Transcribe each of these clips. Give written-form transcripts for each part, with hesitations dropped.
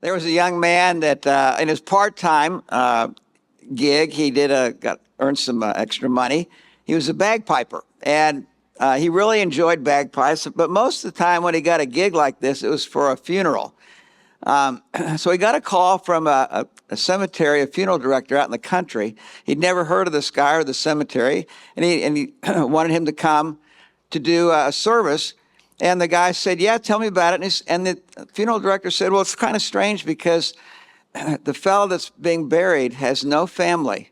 There was a young man that in his part-time gig, he earned some extra money. He was a bagpiper, and he really enjoyed bagpipes. But most of the time, when he got a gig like this, it was for a funeral. So he got a call from a cemetery, a funeral director out in the country. He'd never heard of this guy or the cemetery, and he wanted him to come to do a service. And the guy said, "Yeah, tell me about it." And the funeral director said, "Well, it's kind of strange because the fellow that's being buried has no family.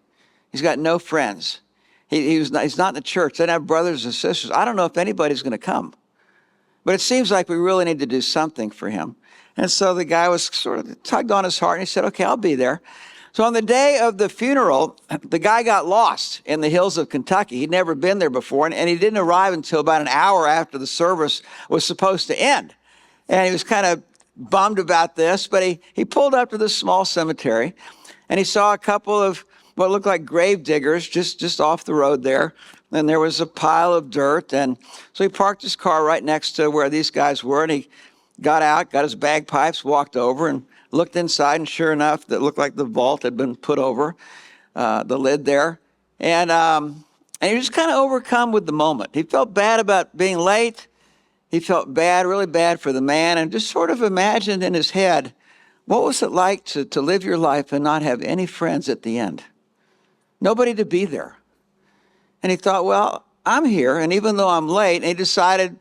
He's got no friends. He's not in the church. They don't have brothers and sisters. I don't know if anybody's going to come. But it seems like we really need to do something for him." And so the guy was sort of tugged on his heart, and he said, "Okay, I'll be there." So on the day of the funeral, the guy got lost in the hills of Kentucky. He'd never been there before, and he didn't arrive until about an hour after the service was supposed to end. And he was kind of bummed about this, but he pulled up to this small cemetery, and he saw a couple of what looked like grave diggers just off the road there. And there was a pile of dirt, and so he parked his car right next to where these guys were, and he got out, got his bagpipes, walked over, and looked inside, and sure enough, it looked like the vault had been put over, the lid there. And he was kind of overcome with the moment. He felt bad about being late. He felt bad, really bad for the man, and just sort of imagined in his head, what was it like to live your life and not have any friends at the end? Nobody to be there. And he thought, well, I'm here, and even though I'm late, and he decided,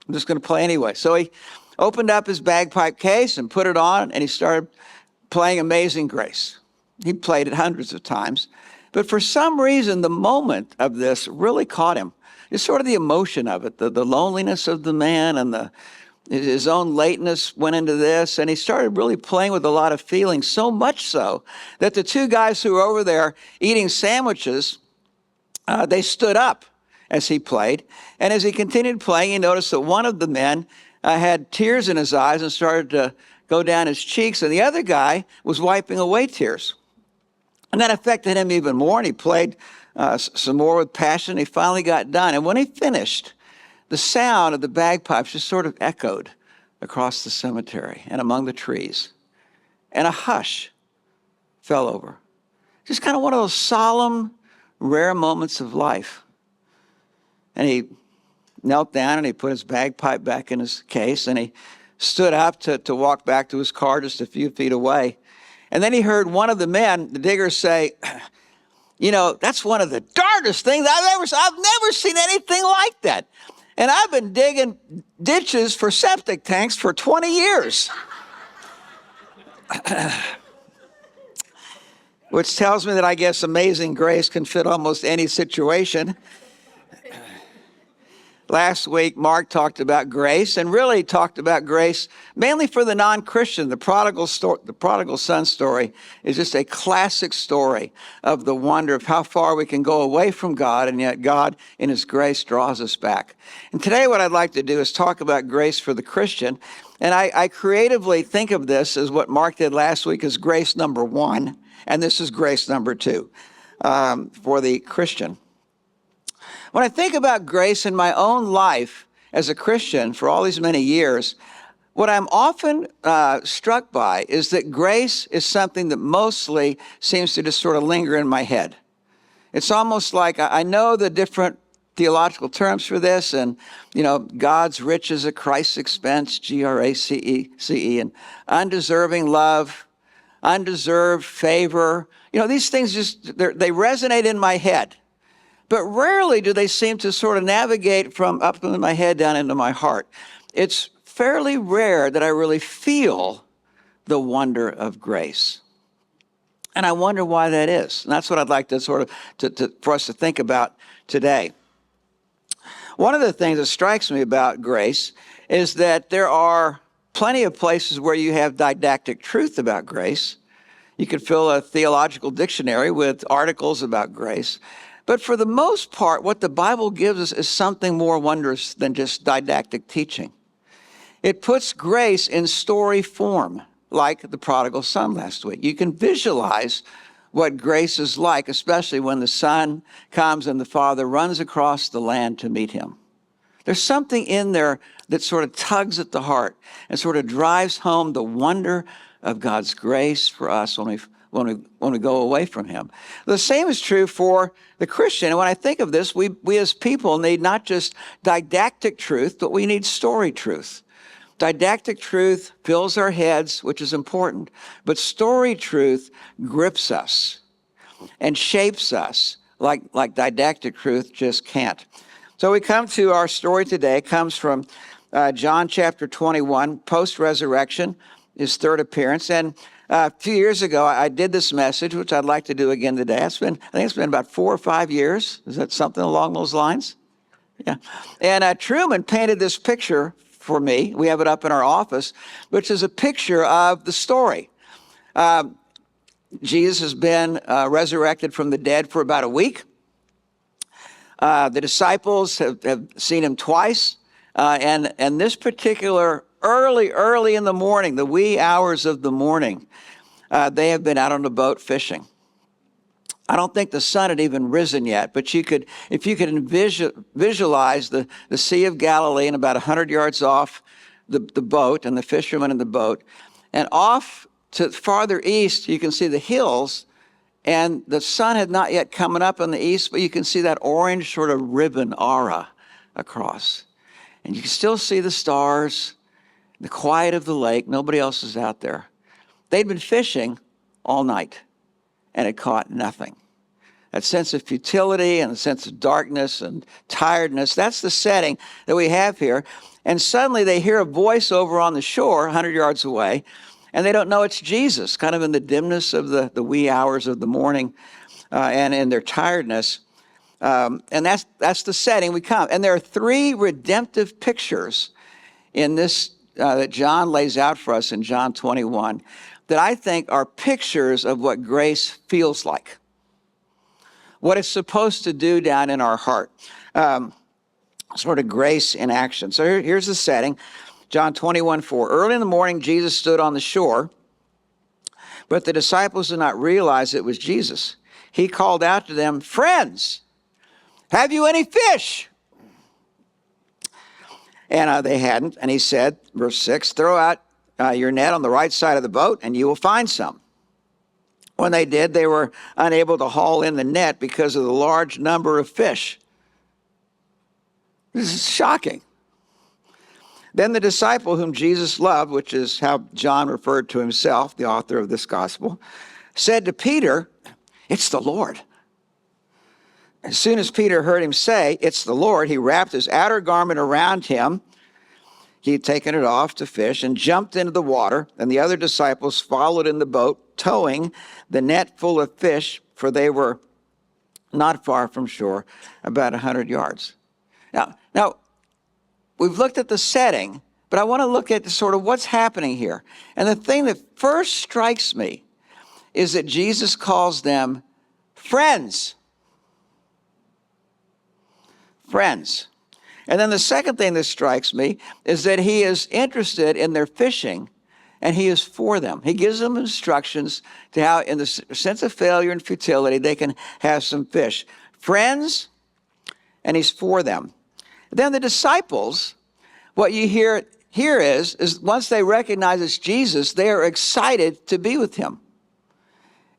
I'm just going to play anyway. So he opened up his bagpipe case and put it on, and he started playing Amazing Grace. He played it hundreds of times. But for some reason, the moment of this really caught him. Just sort of the emotion of it, the loneliness of the man, and his own lateness went into this, and he started really playing with a lot of feeling, so much so that the two guys who were over there eating sandwiches, they stood up as he played. And as he continued playing, he noticed that one of the men had tears in his eyes and started to go down his cheeks, and the other guy was wiping away tears. And that affected him even more, and he played some more with passion. He finally got done, and when he finished, the sound of the bagpipes just sort of echoed across the cemetery and among the trees, and a hush fell over. Just kind of one of those solemn, rare moments of life. And he knelt down and he put his bagpipe back in his case, and he stood up to walk back to his car just a few feet away. And then he heard one of the men, the diggers, say, "You know, that's one of the darndest things I've never seen anything like that. And I've been digging ditches for septic tanks for 20 years. Which tells me that I guess Amazing Grace can fit almost any situation. Last week, Mark talked about grace, and really talked about grace mainly for the non-Christian. The prodigal son story is just a classic story of the wonder of how far we can go away from God, and yet God, in his grace, draws us back. And today what I'd like to do is talk about grace for the Christian. And I creatively think of this as what Mark did last week as grace number 1, and this is grace number 2 for the Christian. When I think about grace in my own life as a Christian for all these many years, what I'm often struck by is that grace is something that mostly seems to just sort of linger in my head. It's almost like I know the different theological terms for this, and, you know, God's riches at Christ's expense, G-R-A-C-E, and undeserving love, undeserved favor. You know, these things they resonate in my head. But rarely do they seem to sort of navigate from up in my head down into my heart. It's fairly rare that I really feel the wonder of grace. And I wonder why that is. And that's what I'd like to sort of, for us to think about today. One of the things that strikes me about grace is that there are plenty of places where you have didactic truth about grace. You could fill a theological dictionary with articles about grace. But for the most part, what the Bible gives us is something more wondrous than just didactic teaching. It puts grace in story form, like the prodigal son last week. You can visualize what grace is like, especially when the son comes and the father runs across the land to meet him. There's something in there that sort of tugs at the heart and sort of drives home the wonder of God's grace for us when we go away from him. The same is true for the Christian. And when I think of this, we as people need not just didactic truth, but we need story truth. Didactic truth fills our heads, which is important, but story truth grips us and shapes us like didactic truth just can't. So we come to our story today. It comes from John chapter 21, post-resurrection, his third appearance. And a few years ago, I did this message, which Think it's been about 4 or 5 years. Is that something along those lines? Yeah. And Truman painted this picture for me. We have it up in our office, which is a picture of the story. Jesus has been resurrected from the dead for about a week. The disciples have seen him twice. And this particular early in the morning, the wee hours of the morning, they have been out on the boat fishing. I don't think the sun had even risen yet, but if you could visualize the Sea of Galilee and about 100 yards off the boat and the fishermen in the boat, and off to farther east, you can see the hills, and the sun had not yet come up in the east, but you can see that orange sort of ribbon aura across. And you can still see the stars, the quiet of the lake. Nobody else is out there. They'd been fishing all night and had caught nothing. That sense of futility and a sense of darkness and tiredness, that's the setting that we have here. And suddenly they hear a voice over on the shore, 100 yards away, and they don't know it's Jesus, kind of in the dimness of the wee hours of the morning and in their tiredness. And that's the setting we come. And there are 3 redemptive pictures in this that John lays out for us in John 21 that I think are pictures of what grace feels like, what it's supposed to do down in our heart, sort of grace in action. So here's the setting, John 21:4. Early in the morning, Jesus stood on the shore, but the disciples did not realize it was Jesus. He called out to them, "Friends, have you any fish?" And they hadn't. And he said, verse 6, "Throw out your net on the right side of the boat, and you will find some." When they did, they were unable to haul in the net because of the large number of fish. This is shocking. Then the disciple whom Jesus loved, which is how John referred to himself, the author of this gospel, said to Peter, "It's the Lord." As soon as Peter heard him say, "It's the Lord," he wrapped his outer garment around him. He had taken it off to fish and jumped into the water, and the other disciples followed in the boat, towing the net full of fish, for they were not far from shore, about 100 yards. Now, we've looked at the setting, but I want to look at sort of what's happening here. And the thing that first strikes me is that Jesus calls them friends. Friends. And then the second thing that strikes me is that he is interested in their fishing, and he is for them. He gives them instructions to how, in the sense of failure and futility, they can have some fish. Friends, and he's for them. Then the disciples, what you hear here is once they recognize it's Jesus, they are excited to be with him.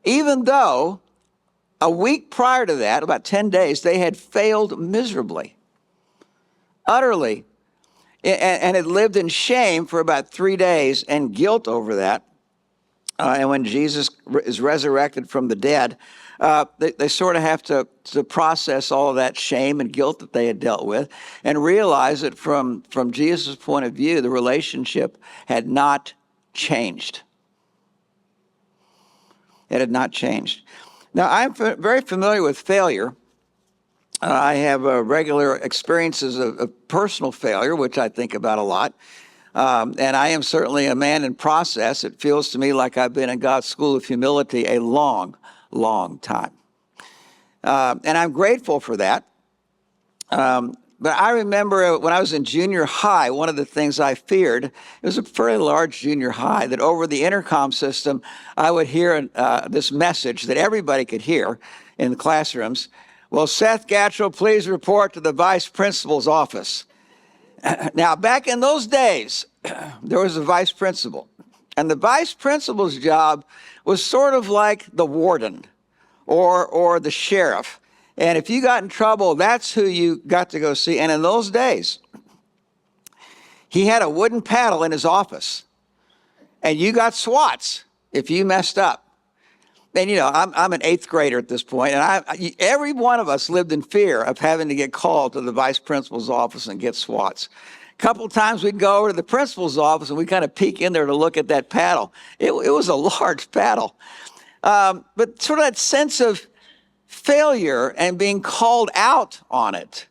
Even though a week prior to that, about 10 days, they had failed miserably, utterly, and had lived in shame for about 3 days and guilt over that. And when Jesus is resurrected from the dead, they sort of have to process all of that shame and guilt that they had dealt with and realize that from Jesus' point of view, the relationship had not changed. It had not changed. Now, I'm very familiar with failure. I have regular experiences of personal failure, which I think about a lot. And I am certainly a man in process. It feels to me like I've been in God's school of humility a long time. And I'm grateful for that. But I remember when I was in junior high, one of the things I feared, it was a fairly large junior high, that over the intercom system, I would hear this message that everybody could hear in the classrooms. "Will Seth Gatchell please report to the vice principal's office?" Now, back in those days, there was a vice principal. And the vice principal's job was sort of like the warden or the sheriff. And if you got in trouble, that's who you got to go see. And in those days, he had a wooden paddle in his office. And you got swats if you messed up. And, I'm an eighth grader at this point, and every one of us lived in fear of having to get called to the vice principal's office and get swats. A couple of times we'd go over to the principal's office, and we'd kind of peek in there to look at that paddle. It was a large paddle. But sort of that sense of failure and being called out on it.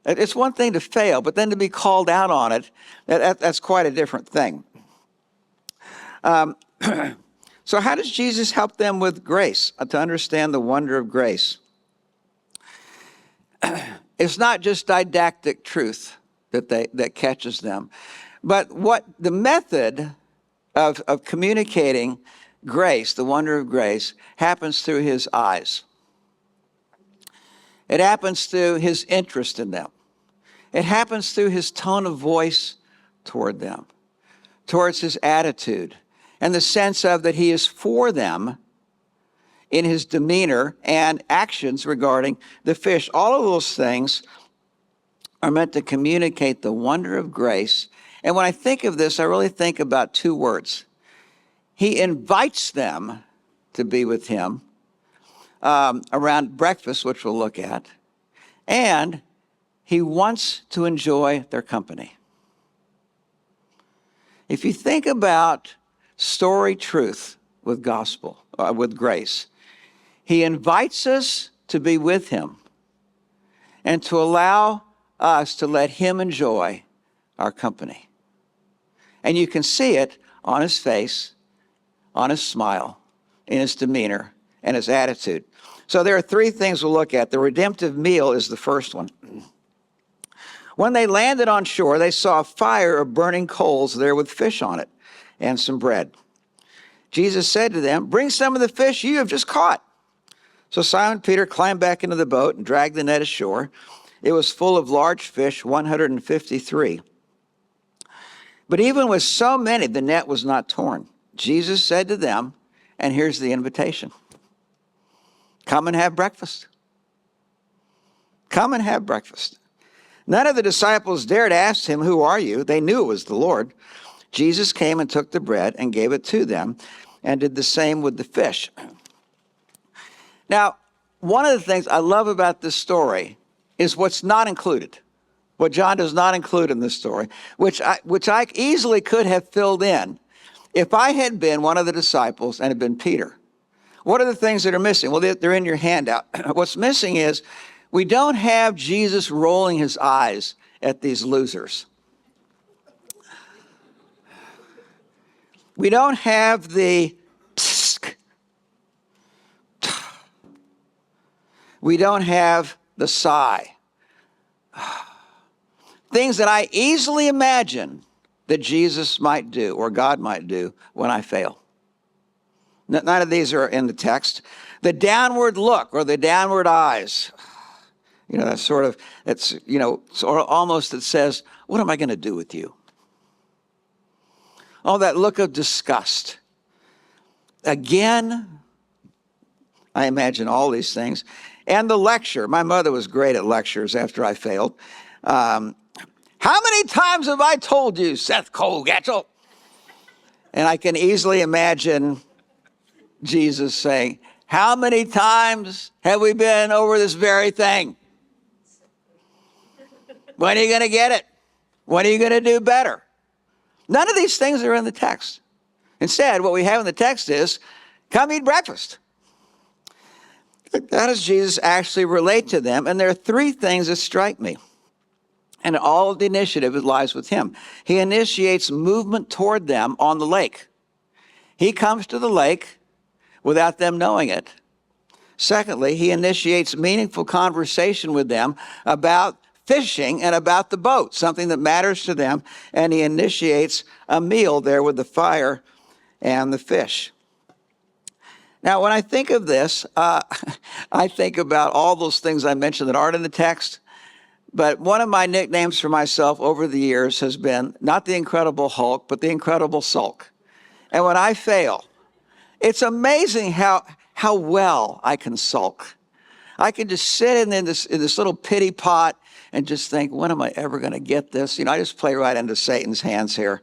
It's one thing to fail, but then to be called out on it, that's quite a different thing. So how does Jesus help them with grace, to understand the wonder of grace? It's not just didactic truth that catches them, but what the method of communicating grace, the wonder of grace, happens through his eyes. It happens through his interest in them. It happens through his tone of voice toward them, towards his attitude, and the sense of that he is for them in his demeanor and actions regarding the fish. All of those things are meant to communicate the wonder of grace. And when I think of this, I really think about two words. He invites them to be with him around breakfast, which we'll look at, and he wants to enjoy their company. If you think about story truth with gospel, with grace, he invites us to be with him and to allow us to let him enjoy our company. And you can see it on his face, on his smile, in his demeanor, and his attitude. So there are three things we'll look at. The redemptive meal is the first one. When they landed on shore, they saw a fire of burning coals there with fish on it and some bread. Jesus said to them, "Bring some of the fish you have just caught." So Simon Peter climbed back into the boat and dragged the net ashore. It was full of large fish, 153. But even with so many, the net was not torn. Jesus said to them, and here's the invitation: come and have breakfast. Come and have breakfast. None of the disciples dared ask him, "Who are you?" They knew it was the Lord. Jesus came and took the bread and gave it to them and did the same with the fish. Now, one of the things I love about this story is what's not included, what John does not include in this story, which I easily could have filled in if I had been one of the disciples and had been Peter. What are the things that are missing? Well, they're in your handout. What's missing is we don't have Jesus rolling his eyes at these losers. We don't have the tsk. We don't have the sigh. Things that I easily imagine that Jesus might do or God might do when I fail. None of these are in the text. The downward look or the downward eyes. That's sort of, almost it says, what am I going to do with you? Oh, that look of disgust. Again, I imagine all these things. And the lecture. My mother was great at lectures after I failed. How many times have I told you, Seth Colgatchel? And I can easily imagine Jesus saying, how many times have we been over this very thing? When are you going to get it? When are you going to do better? None of these things are in the text. Instead, what we have in the text is, come eat breakfast. How does Jesus actually relate to them? And there are three things that strike me. And all of the initiative lies with him. He initiates movement toward them on the lake. He comes to the lake without them knowing it. Secondly, he initiates meaningful conversation with them about fishing and about the boat, something that matters to them. And he initiates a meal there with the fire and the fish. Now, when I think of this, I think about all those things I mentioned that aren't in the text. But one of my nicknames for myself over the years has been not the Incredible Hulk, but the Incredible Sulk. And when I fail, it's amazing how well I can sulk. I can just sit in this little pity pot and just think, when am I ever going to get this? I just play right into Satan's hands here.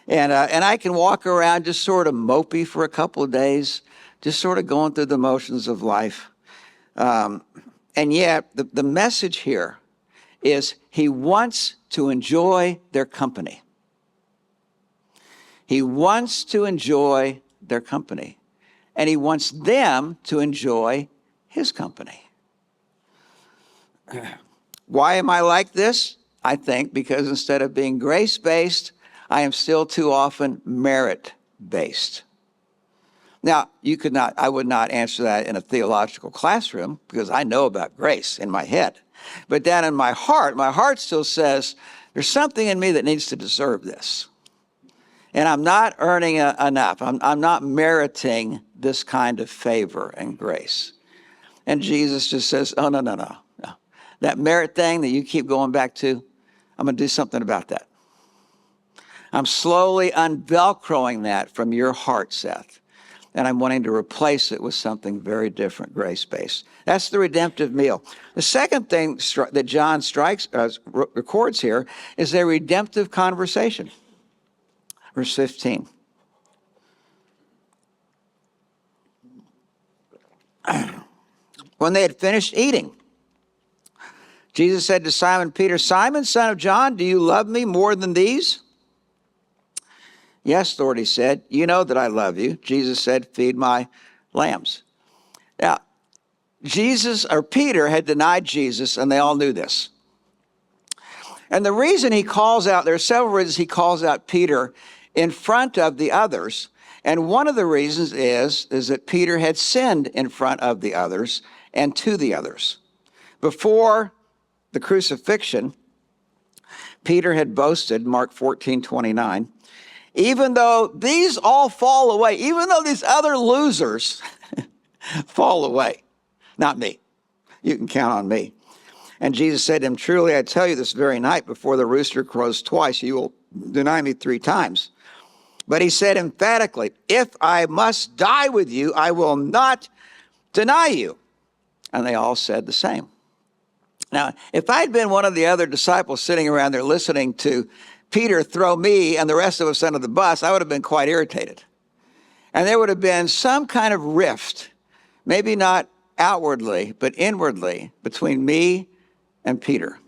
And I can walk around just sort of mopey for a couple of days, just sort of going through the motions of life. And yet, the message here is he wants to enjoy their company. He wants to enjoy their company. And he wants them to enjoy his company. Why am I like this? I think because instead of being grace-based, I am still too often merit-based. Now, I would not answer that in a theological classroom because I know about grace in my head. But down in my heart still says, there's something in me that needs to deserve this. And I'm not earning enough. I'm not meriting this kind of favor and grace. And Jesus just says, oh, no. That merit thing that you keep going back to, I'm going to do something about that. I'm slowly unvelcroing that from your heart, Seth. And I'm wanting to replace it with something very different, grace-based. That's the redemptive meal. The second thing that John records here is a redemptive conversation. Verse 15. When they had finished eating, Jesus said to Simon Peter, Simon, son of John, do you love me more than these? Yes, Lord, he said, you know that I love you. Jesus said, feed my lambs. Now, Peter had denied Jesus, and they all knew this. And the reason there are several reasons he calls out Peter in front of the others. And one of the reasons is that Peter had sinned in front of the others and to the others. Before the crucifixion, Peter had boasted, Mark 14:29, even though these all fall away, even though these other losers fall away, not me. You can count on me. And Jesus said to him, truly, I tell you this very night before the rooster crows twice, you will deny me 3 times. But he said emphatically, if I must die with you, I will not deny you. And they all said the same. Now, if I'd been one of the other disciples sitting around there listening to Peter throw me and the rest of us under the bus, I would have been quite irritated. And there would have been some kind of rift, maybe not outwardly, but inwardly, between me and Peter.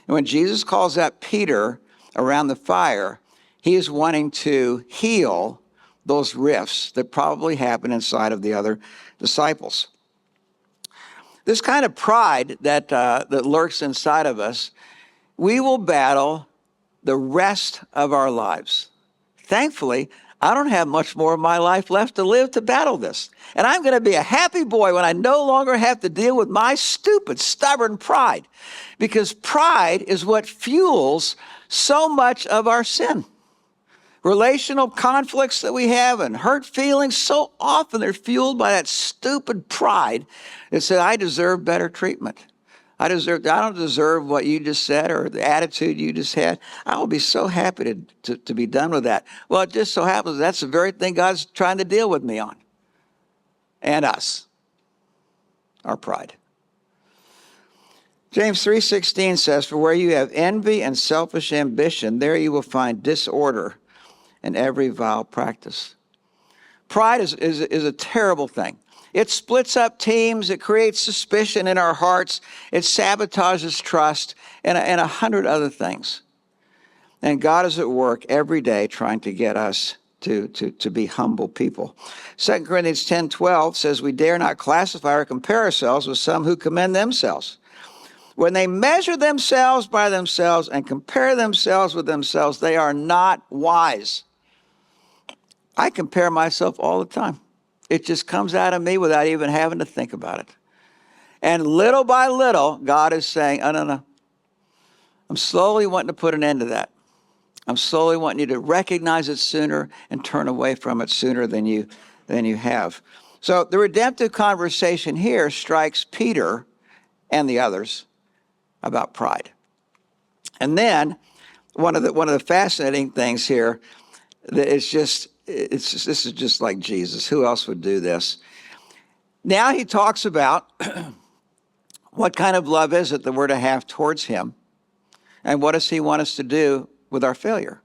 And when Jesus calls out Peter around the fire, he is wanting to heal those rifts that probably happened inside of the other disciples. This kind of pride that lurks inside of us, we will battle the rest of our lives. Thankfully, I don't have much more of my life left to live to battle this. And I'm going to be a happy boy when I no longer have to deal with my stupid, stubborn pride. Because pride is what fuels so much of our sin. Relational conflicts that we have and hurt feelings, so often they're fueled by that stupid pride that says, I deserve better treatment. I don't deserve what you just said or the attitude you just had. I will be so happy to be done with that. Well, it just so happens that's the very thing God's trying to deal with me on. And us. Our pride. James 3:16 says, for where you have envy and selfish ambition, there you will find disorder and every vile practice. Pride is a terrible thing. It splits up teams. It creates suspicion in our hearts. It sabotages trust and 100 other things. And God is at work every day trying to get us to be humble people. 2 Corinthians 10:12 says, we dare not classify or compare ourselves with some who commend themselves. When they measure themselves by themselves and compare themselves with themselves, they are not wise. I compare myself all the time. It just comes out of me without even having to think about it. And little by little, God is saying, oh, no. I'm slowly wanting to put an end to that. I'm slowly wanting you to recognize it sooner and turn away from it sooner than you have. So the redemptive conversation here strikes Peter and the others about pride. And then one of the fascinating things here that this is just like Jesus. Who else would do this? Now he talks about what kind of love is it that we're to have towards him, and what does he want us to do with our failure?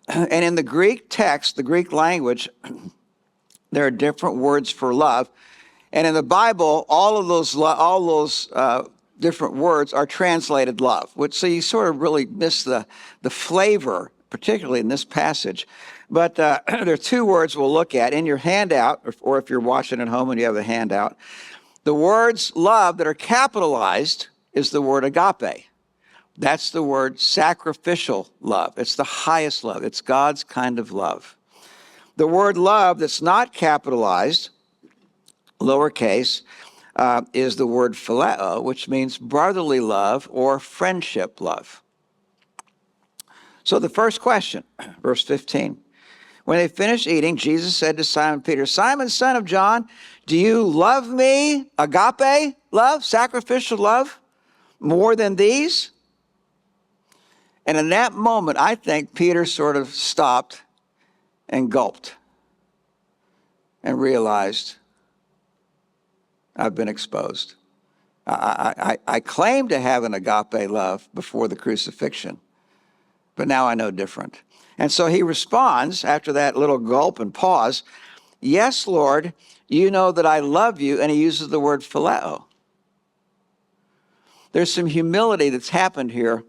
And in the Greek text, the Greek language, there are different words for love. And in the Bible, all those different words are translated love, so you sort of really miss the flavor, particularly in this passage. But there are two words we'll look at in your handout, or if you're watching at home and you have a handout. The words love that are capitalized is the word agape. That's the word sacrificial love. It's the highest love. It's God's kind of love. The word love that's not capitalized, lowercase, is the word phileo, which means brotherly love or friendship love. So the first question, verse 15. When they finished eating, Jesus said to Simon Peter, "Simon, son of John, do you love me, agape love, sacrificial love, more than these?" And in that moment, I think Peter sort of stopped and gulped and realized, I've been exposed. I claim to have an agape love before the crucifixion, but now I know different. And so he responds after that little gulp and pause, "Yes, Lord, you know that I love you," and he uses the word phileo. There's some humility that's happened here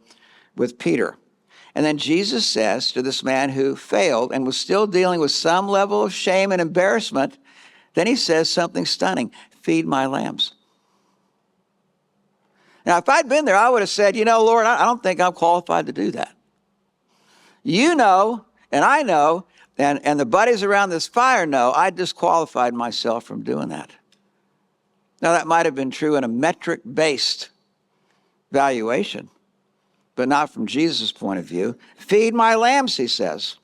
with Peter. And then Jesus says to this man who failed and was still dealing with some level of shame and embarrassment, then he says something stunning: "Feed my lambs." Now, if I'd been there, I would have said, Lord, I don't think I'm qualified to do that. You know, and I know, and the buddies around this fire know, I disqualified myself from doing that. Now, that might have been true in a metric-based valuation, but not from Jesus' point of view. Feed my lambs, he says.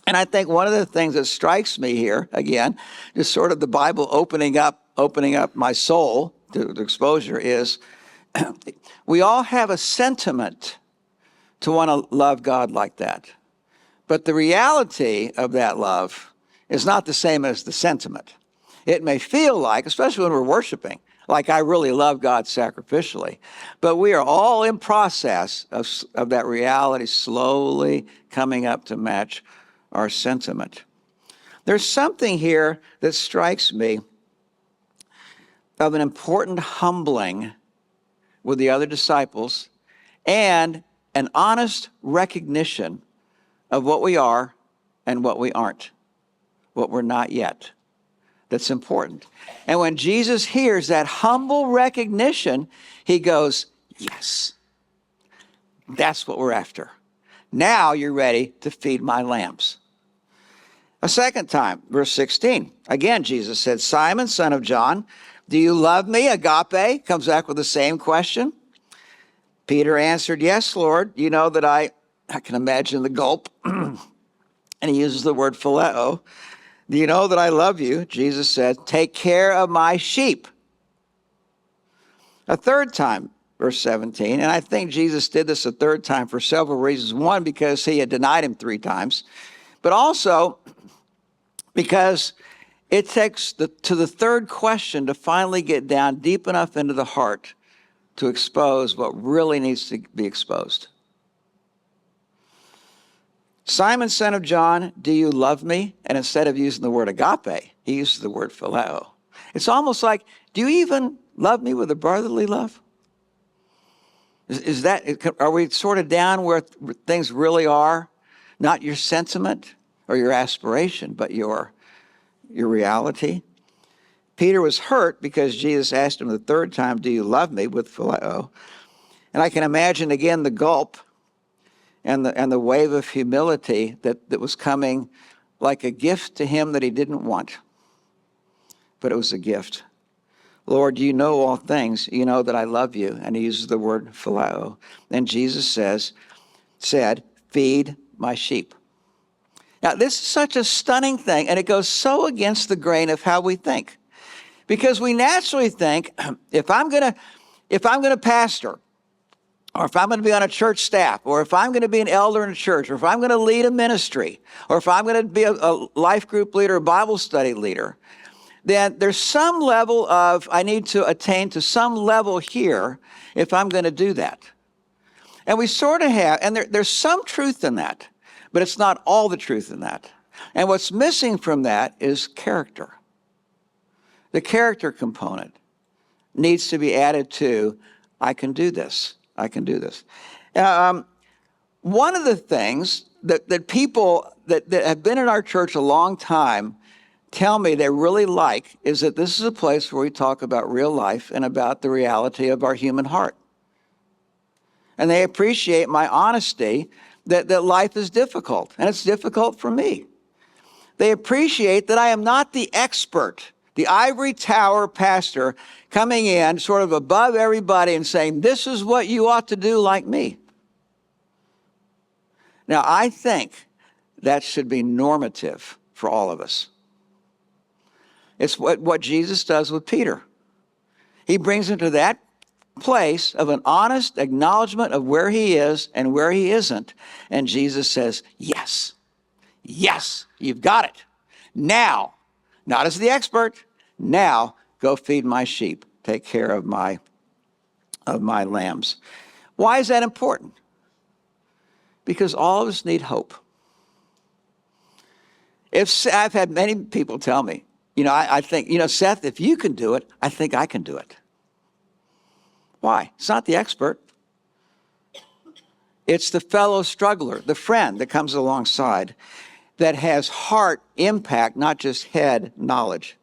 And I think one of the things that strikes me here, again, just sort of the Bible opening up my soul to exposure, is we all have a sentiment to want to love God like that. But the reality of that love is not the same as the sentiment. It may feel like, especially when we're worshiping, like I really love God sacrificially, but we are all in process of that reality slowly coming up to match our sentiment. There's something here that strikes me of an important humbling with the other disciples and an honest recognition of what we are and what we aren't, what we're not yet. That's important. And when Jesus hears that humble recognition, he goes, "Yes, that's what we're after. Now you're ready to feed my lambs." A second time, verse 16. Again, Jesus said, "Simon, son of John, do you love me?" Agape comes back with the same question. Peter answered, "Yes, Lord. You know that I can imagine the gulp." And he uses the word phileo. "Do you know that I love you?" Jesus said, "Take care of my sheep." A third time, verse 17, and I think Jesus did this a third time for several reasons. One, because he had denied him 3 times, but also because it takes to the third question to finally get down deep enough into the heart to expose what really needs to be exposed. "Simon, son of John, do you love me?" And instead of using the word agape, he uses the word phileo. It's almost like, do you even love me with a brotherly love? Are we sort of down where things really are? Not your sentiment or your aspiration, but your reality. Peter was hurt because Jesus asked him the third time, "Do you love me?" with phileo. And I can imagine again the gulp and the wave of humility that was coming like a gift to him that he didn't want. But it was a gift. "Lord, you know all things. You know that I love you." And he uses the word phileo. Then Jesus said, "Feed my sheep." Now, this is such a stunning thing, and it goes so against the grain of how we think. Because we naturally think, if I'm going to pastor, or if I'm going to be on a church staff, or if I'm going to be an elder in a church, or if I'm going to lead a ministry, or if I'm going to be a life group leader, a Bible study leader, then there's some level of, I need to attain to some level here if I'm going to do that. And we sort of have, and there's some truth in that, but it's not all the truth in that. And what's missing from that is character. The character component needs to be added to, I can do this. I can do this. One of the things that people that have been in our church a long time tell me they really like is that this is a place where we talk about real life and about the reality of our human heart. And they appreciate my honesty that life is difficult, and it's difficult for me. They appreciate that I am not the expert, the ivory tower pastor coming in sort of above everybody and saying, this is what you ought to do like me. Now, I think that should be normative for all of us. It's what Jesus does with Peter. He brings him to that place of an honest acknowledgement of where he is and where he isn't. And Jesus says, yes, yes, you've got it. Now, not as the expert, now go feed my sheep. Take care of my lambs. Why is that important? Because all of us need hope. I've had many people tell me, I think, Seth, if you can do it, I think I can do it. Why? It's not the expert. It's the fellow struggler, the friend that comes alongside that has heart impact, not just head knowledge.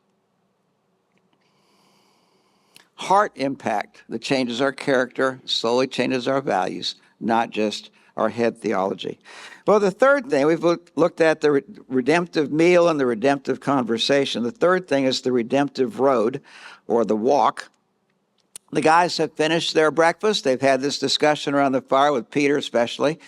Heart impact that changes our character, slowly changes our values, not just our head theology. Well, the third thing, we've looked at the redemptive meal and the redemptive conversation. The third thing is the redemptive road or the walk. The guys have finished their breakfast. They've had this discussion around the fire with Peter especially.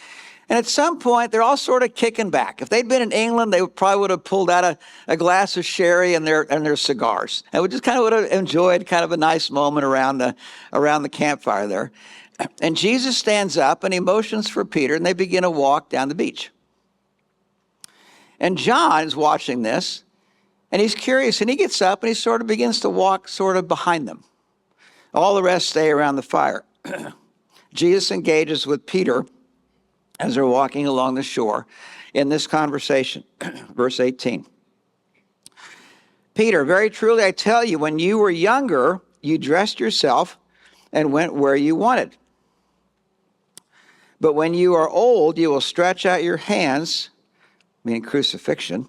And at some point, they're all sort of kicking back. If they'd been in England, they probably would have pulled out a glass of sherry and their cigars. And we just kind of would have enjoyed kind of a nice moment around the campfire there. And Jesus stands up and he motions for Peter, and they begin a walk down the beach. And John is watching this, and he's curious, and he gets up and he sort of begins to walk sort of behind them. All the rest stay around the fire. Jesus engages with Peter as they're walking along the shore in this conversation. Verse 18. Peter, very truly I tell you, when you were younger, you dressed yourself and went where you wanted. But when you are old, you will stretch out your hands, meaning crucifixion,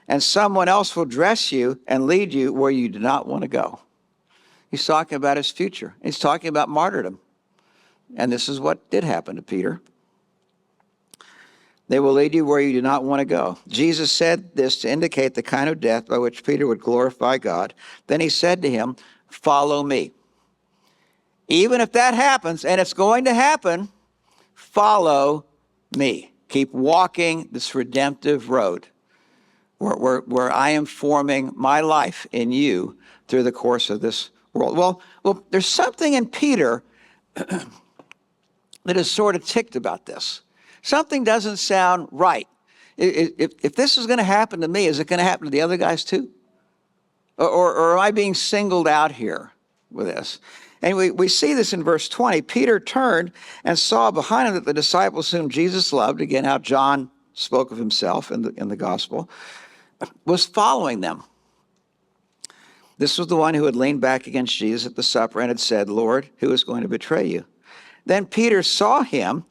and someone else will dress you and lead you where you do not want to go. He's talking about his future. He's talking about martyrdom. And this is what did happen to Peter. They will lead you where you do not want to go. Jesus said this to indicate the kind of death by which Peter would glorify God. Then he said to him, follow me. Even if that happens, and it's going to happen, follow me. Keep walking this redemptive road where I am forming my life in you through the course of this world. Well, there's something in Peter that is sort of ticked about this. Something doesn't sound right. If this is going to happen to me, is it going to happen to the other guys too? Or am I being singled out here with this? And we see this in verse 20. Peter turned and saw behind him that the disciples whom Jesus loved, again, how John spoke of himself in the gospel, was following them. This was the one who had leaned back against Jesus at the supper and had said, Lord, who is going to betray you? Then Peter saw him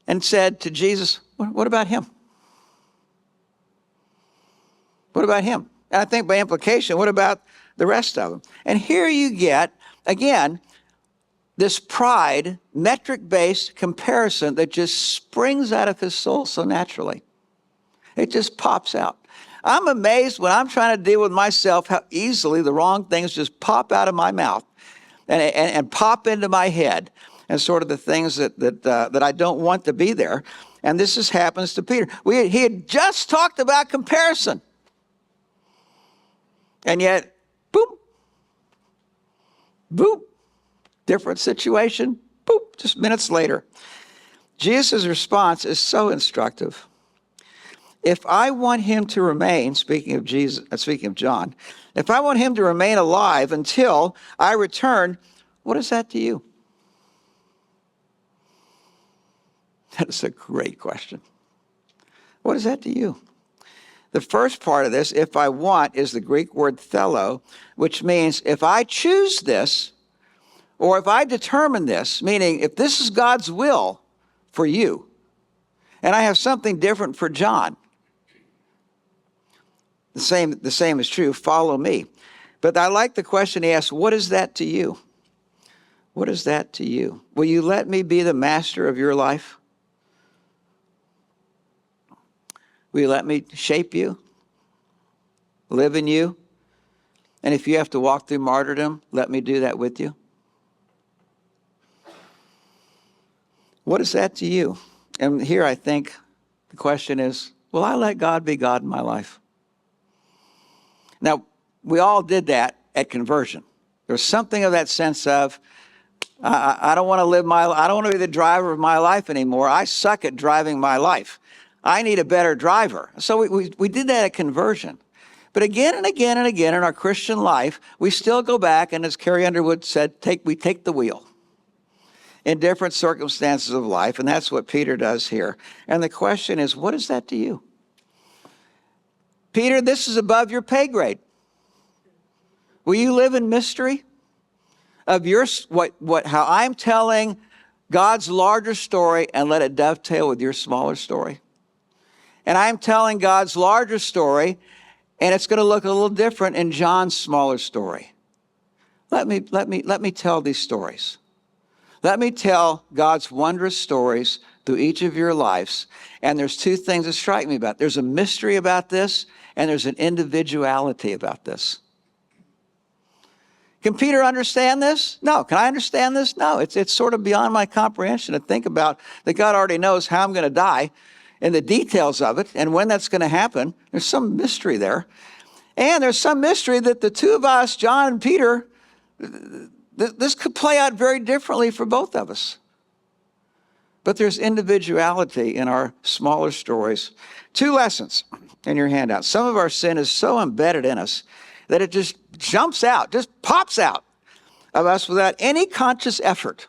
and said to Jesus, what about him? What about him? And I think by implication, what about the rest of them? And here you get, again, this pride, metric-based comparison that just springs out of his soul so naturally. It just pops out. I'm amazed when I'm trying to deal with myself how easily the wrong things just pop out of my mouth and pop into my head, and sort of the things that I don't want to be there. And this just happens to Peter. He had just talked about comparison. And yet, boop, boop, different situation, Boop, just minutes later. Jesus' response is so instructive. If I want him to remain, speaking of John, if I want him to remain alive until I return, what is that to you? That is a great question. What is that to you? The first part of this, if I want, is the Greek word thelo, which means if I choose this, or if I determine this, meaning if this is God's will for you, and I have something different for John, the same is true, follow me. But I like the question he asked, what is that to you? What is that to you? Will you let me be the master of your life? Will you let me shape you, live in you? And if you have to walk through martyrdom, let me do that with you. What is that to you? And here I think the question is, will I let God be God in my life? Now, we all did that at conversion. There's something of that sense of, I don't want to be the driver of my life anymore. I suck at driving my life. I need a better driver. So we did that at conversion. But again and again and again in our Christian life, we still go back, and as Carrie Underwood said, we take the wheel in different circumstances of life, and that's what Peter does here. And the question is, what is that to you? Peter, this is above your pay grade. Will you live in mystery of how I'm telling God's larger story and let it dovetail with your smaller story? And I'm telling God's larger story, and it's going to look a little different in John's smaller story. Let me tell these stories. Let me tell God's wondrous stories through each of your lives. And there's two things that strike me about it. There's a mystery about this, and there's an individuality about this. Can Peter understand this? No. Can I understand this? No. It's sort of beyond my comprehension to think about that God already knows how I'm going to die and the details of it and when that's going to happen. There's some mystery there. And there's some mystery that the two of us, John and Peter, this could play out very differently for both of us. But there's individuality in our smaller stories. Two lessons in your handout. Some of our sin is so embedded in us that it just jumps out, just pops out of us without any conscious effort.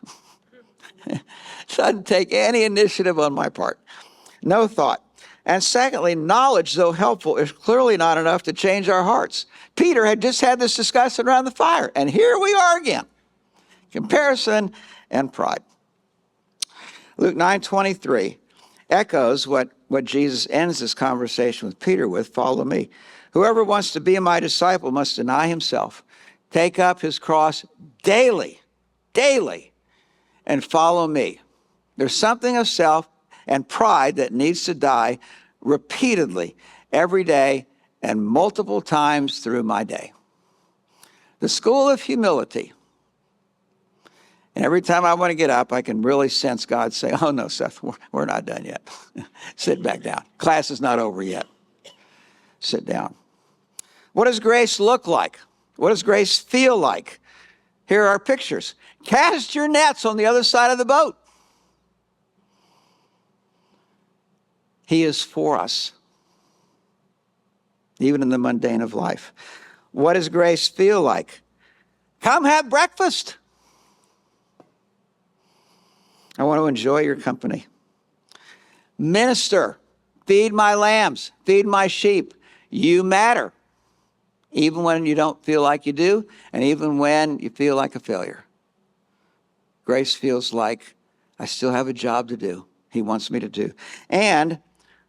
Doesn't take any initiative on my part. No thought. And secondly, knowledge, though helpful, is clearly not enough to change our hearts. Peter had just had this discussion around the fire, and here we are again. Comparison and pride. Luke 9:23 echoes what Jesus ends this conversation with Peter with, follow me. Whoever wants to be my disciple must deny himself, take up his cross daily, and follow me. There's something of self and pride that needs to die repeatedly every day and multiple times through my day. The school of humility. And every time I want to get up, I can really sense God say, oh no, Seth, we're not done yet. Sit back down. Class is not over yet. Sit down. What does grace look like? What does grace feel like? Here are our pictures. Cast your nets on the other side of the boat. He is for us, even in the mundane of life. What does grace feel like? Come have breakfast. I want to enjoy your company. Minister, feed my lambs, feed my sheep. You matter, even when you don't feel like you do, and even when you feel like a failure. Grace feels like I still have a job to do. He wants me to do. And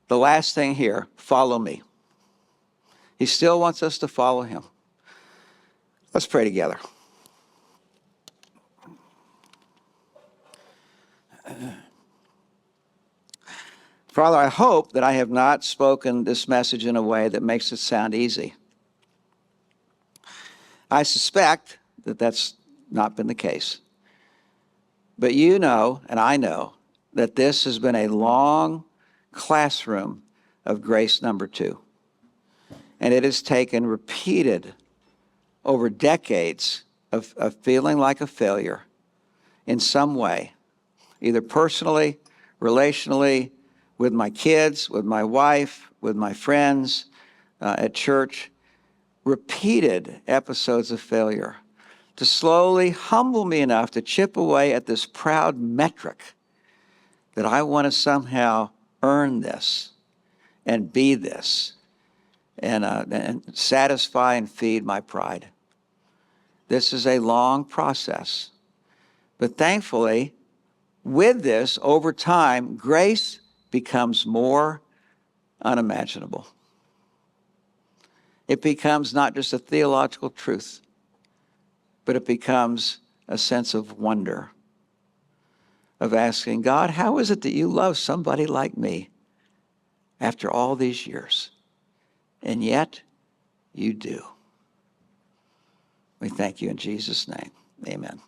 the last thing here, follow me. He still wants us to follow him. Let's pray together. Father, I hope that I have not spoken this message in a way that makes it sound easy. I suspect that that's not been the case. But you know, and I know, that this has been a long classroom of grace number 2. And it has taken repeated over decades of feeling like a failure in some way either personally, relationally, with my kids, with my wife, with my friends, at church, repeated episodes of failure to slowly humble me enough to chip away at this proud metric that I want to somehow earn this and be this and satisfy and feed my pride. This is a long process. But thankfully, with this, over time, grace becomes more unimaginable. It becomes not just a theological truth, but it becomes a sense of wonder, of asking, God, how is it that you love somebody like me after all these years? And yet, you do. We thank you in Jesus' name. Amen.